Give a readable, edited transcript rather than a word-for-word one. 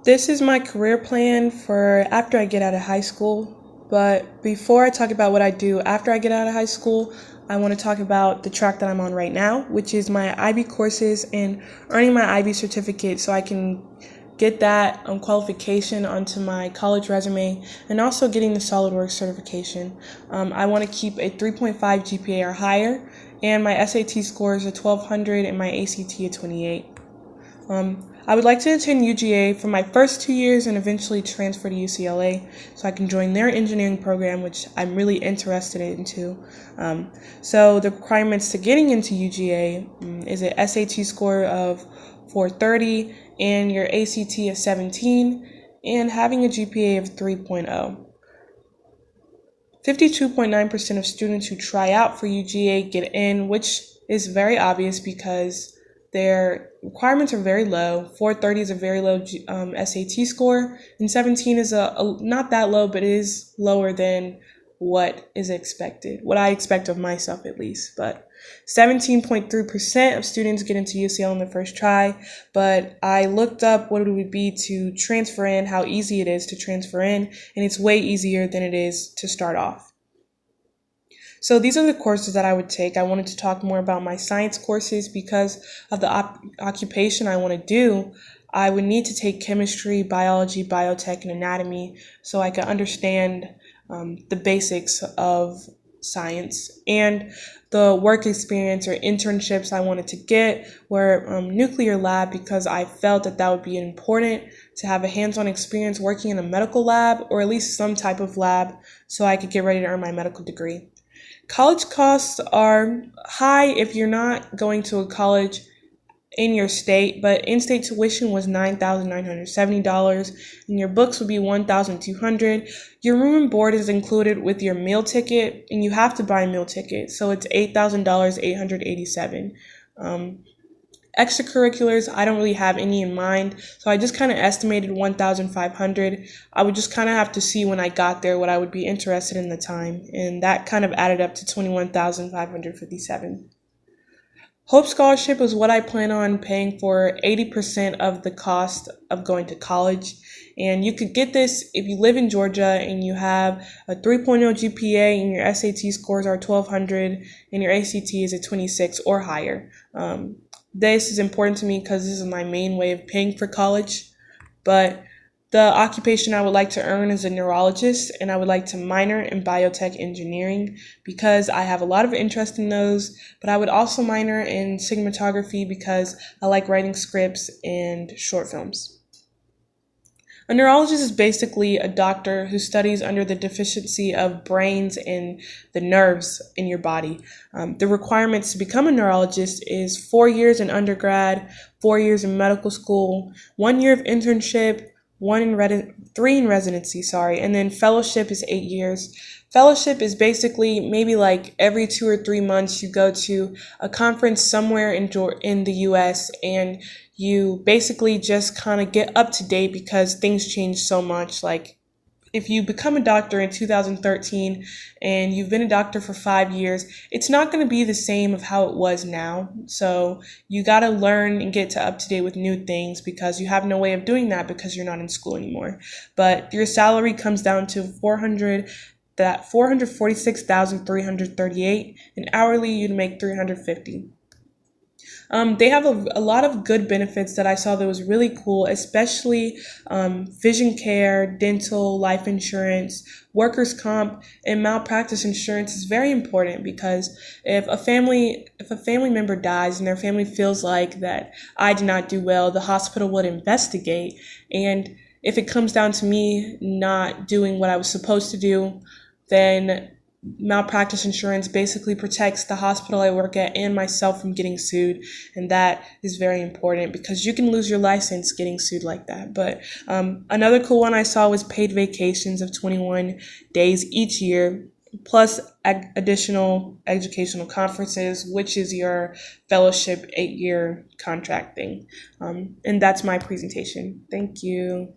This is my career plan for after I get out of high school. But before I talk about what I do after I get out of high school, I want to talk about the track that I'm on right now, which is my IB courses and earning my IB certificate so I can get that qualification onto my college resume and also getting the SolidWorks certification. I want to keep a 3.5 GPA or higher, and my SAT score is a 1200 and my ACT a 28. I would like to attend UGA for my first 2 years and eventually transfer to UCLA so I can join their engineering program, which I'm really interested into. So the requirements to getting into UGA is an SAT score of 430 and your ACT of 17 and having a GPA of 3.0. 52.9% of students who try out for UGA get in, which is very obvious because their requirements are very low. 430 is a very low SAT score, and 17 is not that low, but it is lower than what is expected, what I expect of myself at least. But 17.3% of students get into UCL in the first try, but I looked up what it would be to transfer in, how easy it is to transfer in, and it's way easier than it is to start off. So these are the courses that I would take. I wanted to talk more about my science courses because of the occupation I want to do. I would need to take chemistry, biology, biotech, and anatomy so I could understand the basics of science. And the work experience or internships I wanted to get were nuclear lab because I felt that would be important to have a hands-on experience working in a medical lab or at least some type of lab so I could get ready to earn my medical degree. College costs are high if you're not going to a college in your state, but in-state tuition was $9,970 and your books would be $1,200. Your room and board is included with your meal ticket, and you have to buy a meal ticket, so it's $8,887. Extracurriculars, I don't really have any in mind, so I just kind of estimated 1,500. I would just kind of have to see when I got there what I would be interested in the time, and that kind of added up to 21,557. Hope Scholarship is what I plan on paying for 80% of the cost of going to college, and you could get this if you live in Georgia and you have a 3.0 GPA and your SAT scores are 1,200 and your ACT is a 26 or higher. This is important to me because this is my main way of paying for college, but the occupation I would like to earn is a neurologist, and I would like to minor in biotech engineering because I have a lot of interest in those, but I would also minor in cinematography because I like writing scripts and short films. A neurologist is basically a doctor who studies under the deficiency of brains and the nerves in your body. The requirements to become a neurologist is 4 years in undergrad, 4 years in medical school, 1 year of internship, 3 in residency, and then fellowship is 8 years. Fellowship is basically maybe like every 2 or 3 months you go to a conference somewhere in the US and you basically just kind of get up to date because things change so much. Like if you become a doctor in 2013 and you've been a doctor for 5 years, it's not going to be the same of how it was now. So you got to learn and get to up to date with new things because you have no way of doing that because you're not in school anymore. But your salary comes down to $446,338, and hourly you'd make $350. They have a lot of good benefits that I saw that was really cool, especially vision care, dental, life insurance, workers' comp, and malpractice insurance is very important because if a family member dies and their family feels like that I did not do well, the hospital would investigate, and if it comes down to me not doing what I was supposed to do, then malpractice insurance basically protects the hospital I work at and myself from getting sued, and that is very important because you can lose your license getting sued like that. But another cool one I saw was paid vacations of 21 days each year, plus additional educational conferences, which is your fellowship 8-year contract thing. And that's my presentation. Thank you.